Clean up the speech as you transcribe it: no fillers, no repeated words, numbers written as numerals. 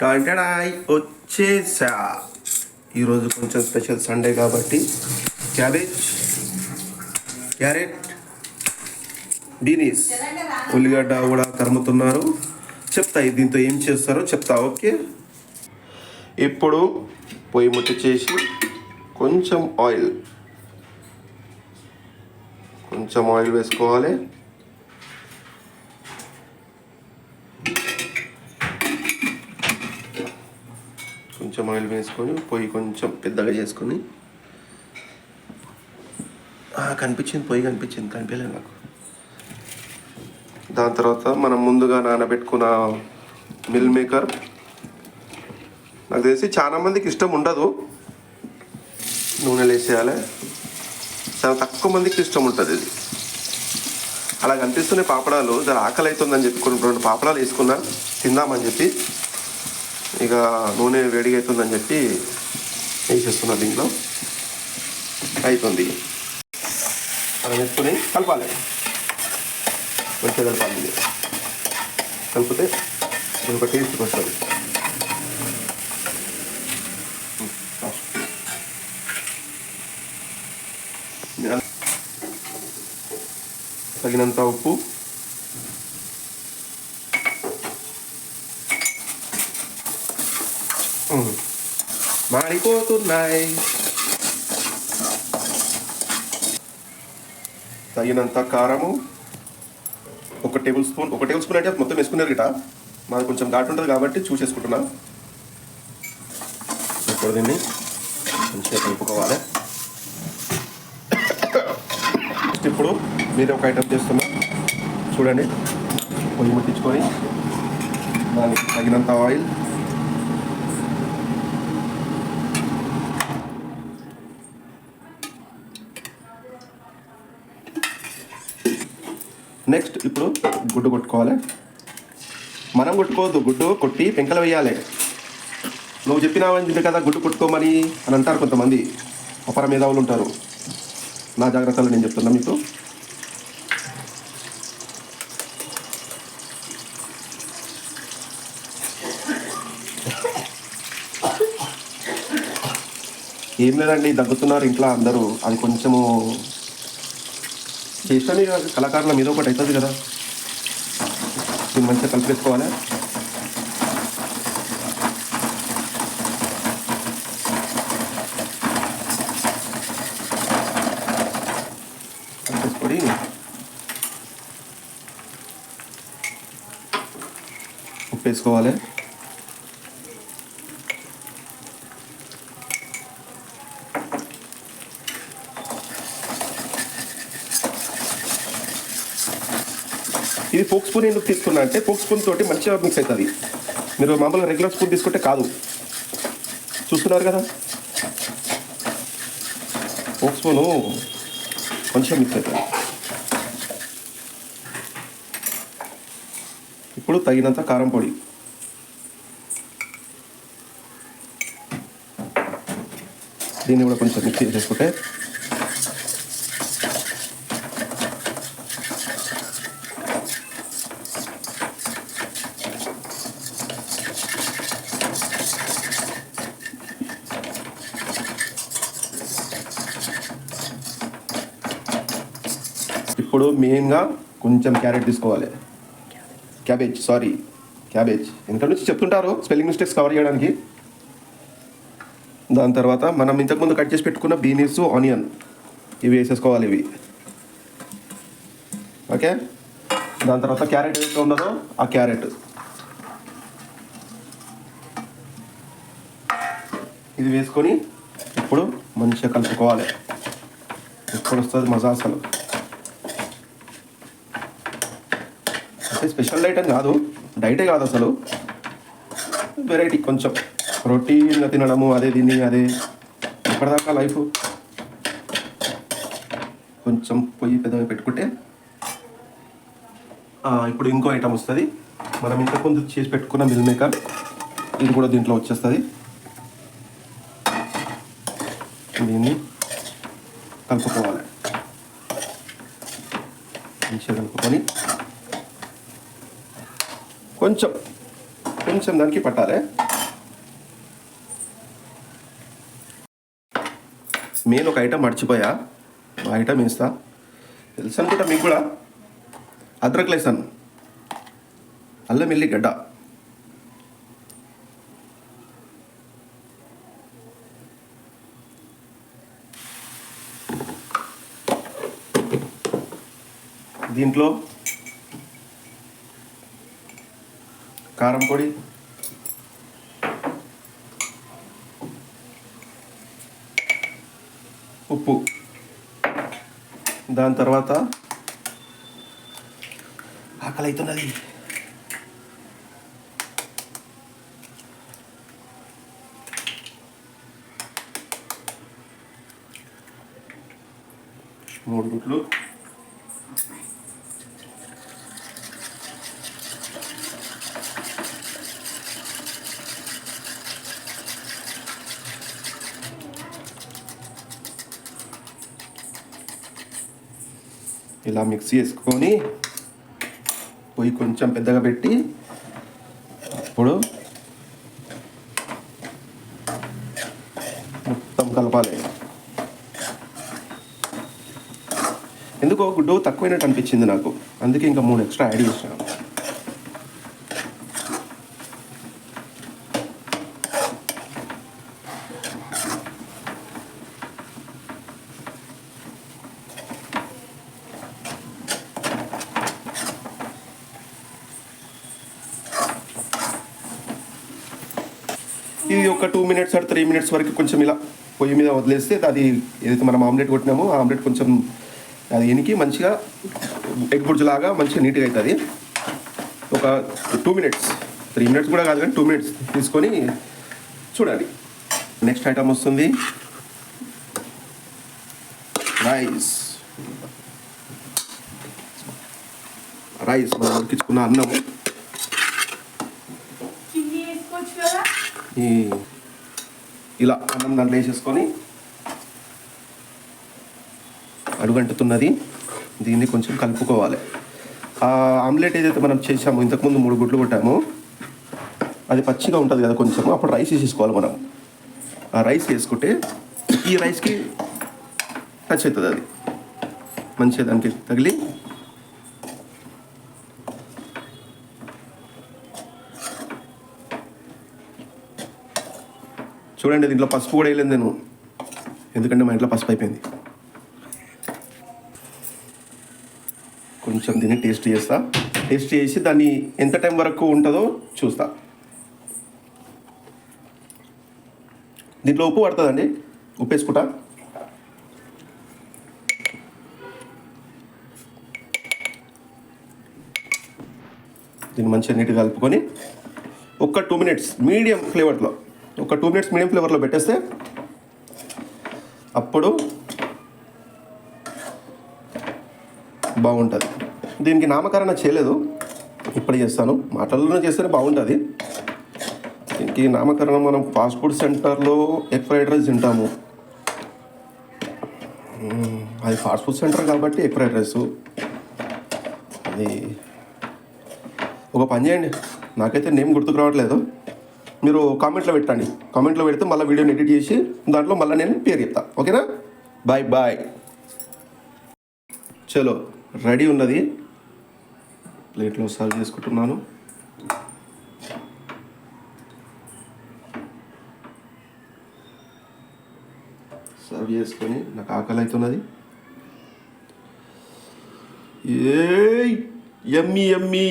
Toy వచ్చేసా. ఈరోజు కొంచెం స్పెషల్ సండే కాబట్టి క్యాబేజ్, క్యారెట్, బీనీస్, ఉల్లిగడ్డ కూడా తరుముతున్నారు. చెప్తా దీంతో ఏం చేస్తారో చెప్తా. ఓకే, ఇప్పుడు పొయ్యి ముట్టించేసి కొంచెం ఆయిల్ వేసుకోవాలి. కొంచెం ఆయిల్ వేసుకొని పొయ్యి కొంచెం పెద్దగా చేసుకొని పొయ్యి కనిపించలేదు నాకు. దాని తర్వాత మనం ముందుగా నానబెట్టుకున్న మిల్ మేకర్. నాకు తెలిసి చాలా మందికి ఇష్టం ఉండదు నూనెలు వేసేయాలి, చాలా తక్కువ మందికి ఇష్టం ఉంటుంది ఇది. అలా కనిపిస్తున్నాయి పాపడాలు. జర ఆకలి అవుతుందని చెప్పి కొన్ని 2 పాపడాలు వేసుకున్నా తిందామని చెప్పి. ఇక నూనె వేడిగా అవుతుందని చెప్పి వేసేస్తున్నా. దీంట్లో అవుతుంది అలా వేసుకొని కలపాలి, మంచిగా కలపాలి. కలిపితే ఒక టేస్ట్ వస్తుంది. తగినంత ఉప్పు, మాడిపోతున్నాయి. తగినంత కారము, 1 టేబుల్ స్పూన్ అంటే మొత్తం వేసుకున్నారు గిట. మాది కొంచెం ఘాటు ఉంటుంది కాబట్టి చూసేసుకుంటున్నా. ఇప్పుడు దీన్ని మంచిగా కలుపుకోవాలి. ఇప్పుడు మీరు ఒక ఐటమ్ చేస్తున్నా చూడండి. పొయ్యి ముట్టించుకొని దానికి తగినంత ఆయిల్, నెక్స్ట్ ఇప్పుడు గుడ్డు కొట్టుకోవాలి. మనం కొట్టుకోవద్దు, గుడ్డు కొట్టి పెంకలు వేయాలి. నువ్వు చెప్పినావని చెప్పి కదా గుడ్డు కొట్టుకోమని అని అంటారు కొంతమంది అపర మేధావులు ఉంటారు. నా జాగ్రత్తలు నేను చెప్తున్నా మీకు. ఏం లేదండి, దగ్గుతున్నారు ఇంట్లో అందరూ. అది కొంచెము చేసాను కళాకారుల మీద ఒకటి అవుతుంది కదా. దీన్ని మంచిగా కలిపేసుకోవాలి. కలిపేసుకొని ఉప్పు వేసుకోవాలి. ఇది ఫోక్ స్పూన్ ఎందుకు తీసుకున్నా అంటే ఫోక్ స్పూన్ తోటి మంచిగా మిక్స్ అవుతుంది. మీరు మామూలుగా రెగ్యులర్ స్పూన్ తీసుకుంటే కాదు. చూస్తున్నారు కదా, ఫోక్ స్పూను మంచిగా మిక్స్ అవుతుంది. ఇప్పుడు తగినంత కారం పొడి, దీన్ని కూడా కొంచెం మిక్స్ చేసుకుంటే ఇప్పుడు మెయిన్గా కొంచెం క్యారెట్ తీసుకోవాలి. క్యాబేజ్ ఎంత నుంచి చెప్తుంటారు స్పెల్లింగ్ మిస్టేక్స్ కవర్ చేయడానికి. దాని తర్వాత మనం ఇంతకుముందు కట్ చేసి పెట్టుకున్న బీనీస్, ఆనియన్ ఇవి వేసేసుకోవాలి. ఇవి ఓకే. దాని తర్వాత క్యారెట్ ఏదైతే ఉన్నదో ఆ క్యారెట్ ఇది వేసుకొని ఇప్పుడు మంచిగా కలుపుకోవాలి. ఇప్పుడు వస్తుంది మజా అసలు. స్పెషల్ ఐటమ్ కాదు, డైటే కాదు అసలు, వెరైటీ. కొంచెం రొటీన్గా తినడము, అదే తిని అదే ఇప్పటిదాకా లైఫ్. కొంచెం పొయ్యి పెద్దగా పెట్టుకుంటే ఇప్పుడు ఇంకో ఐటమ్ వస్తుంది. మనం ఇంతకుముందు చేసి పెట్టుకున్న మిల్ మేకర్ ఇది కూడా దీంట్లో వచ్చేస్తుంది. దీన్ని కలుపుకోవాలి. మంచిగా కలుపుకొని కొంచెం కొంచెం దానికి పట్టాలి. మెయిన్ ఒక ఐటమ్ మర్చిపోయా, ఆ ఐటమ్ వేస్తా. తెలుసు అనుకుంటా మీకు కూడా. అద్రక్ లెసన్, అల్లం ఎల్లిగడ్డ, దీంట్లో కారం పొడి, ఉప్పు, దాని తర్వాత ఆకలి అవుతున్నది. మూడు గుడ్లు, ఇలా మిక్స్ చేసుకొని పొయ్యి కొంచెం పెద్దగా పెట్టి ఇప్పుడు మొత్తం కలపాలి. ఎందుకో గుడ్డు తక్కువైనట్టు అనిపించింది నాకు, అందుకే ఇంకా 3 ఎక్స్ట్రా యాడ్ చేసాను. ఇది ఒక 2 మినిట్స్ ఆర్ 3 మినిట్స్ వరకు కొంచెం ఇలా పొయ్యి మీద వదిలేస్తే అది ఏదైతే మనం ఆమ్లెట్ కొట్టినామో ఆ ఆమ్లెట్ కొంచెం అది ఎనికి మంచిగా ఎగ్ బుర్జులాగా మంచిగా నీట్గా అవుతుంది. ఒక 2 మినిట్స్, 3 మినిట్స్ కూడా కాదు కానీ 2 మినిట్స్ తీసుకొని చూడాలి. నెక్స్ట్ ఐటమ్ వస్తుంది రైస్. మనం ఉడికించుకున్న అన్నము ఇలా అన్నం దాంట్లో వేసేసుకొని అడుగంటుతున్నది, దీన్ని కొంచెం కలుపుకోవాలి. ఆ ఆమ్లెట్ ఏదైతే మనం చేసామో ఇంతకుముందు 3 గుడ్లు కొట్టామో అది పచ్చిగా ఉంటుంది కదా కొంచెం, అప్పుడు రైస్ వేసేసుకోవాలి మనం. ఆ రైస్ వేసుకుంటే ఈ రైస్కి టచ్ అవుతుంది, అది మంచిగా దానికి తగిలి చూడండి. దీంట్లో పసుపు కూడా వేయలేదు నేను, ఎందుకంటే మా ఇంట్లో పసుపు అయిపోయింది. కొంచెం దీన్ని టేస్ట్ చేస్తా, టేస్ట్ చేసి దాన్ని ఎంత టైం వరకు ఉంటుందో చూస్తా. దీంట్లో ఉప్పు పడుతుందండి, ఉప్పు వేసుకుంటా. దీన్ని మంచిగా నీట్గా కలుపుకొని ఒక 2 మినిట్స్ మీడియం ఫ్లేవర్లో, ఒక 2 మినిట్స్ మీడియం ఫ్లేవర్లో పెట్టేస్తే అప్పుడు బాగుంటుంది. దీనికి నామకరణ చేయలేదు, ఇప్పుడు చేస్తాను. మాటల్లోనే చేస్తేనే బాగుంటుంది. దీనికి నామకరణం మనం ఫాస్ట్ ఫుడ్ సెంటర్లో ఎగ్ ఫ్రైడ్ రైస్ తింటాము, అది ఫాస్ట్ ఫుడ్ సెంటర్ కాబట్టి ఎగ్ ఫ్రైడ్ రైస్. అది ఒక పని చేయండి, నాకైతే నేమ్ గుర్తుకు రావట్లేదు, మీరు కామెంట్లో పెట్టండి. కామెంట్లో పెడితే మళ్ళీ వీడియోని ఎడిట్ చేసి దాంట్లో మళ్ళీ నేను పేరు చెప్తా. ఓకేనా? Bye bye. చలో రెడీ ఉన్నది, ప్లేట్లో సర్వ్ చేసుకుంటున్నాను. సర్వ్ చేసుకొని నాకు ఆకలి అవుతున్నది. ఏ యమ్మీ యమ్మీ.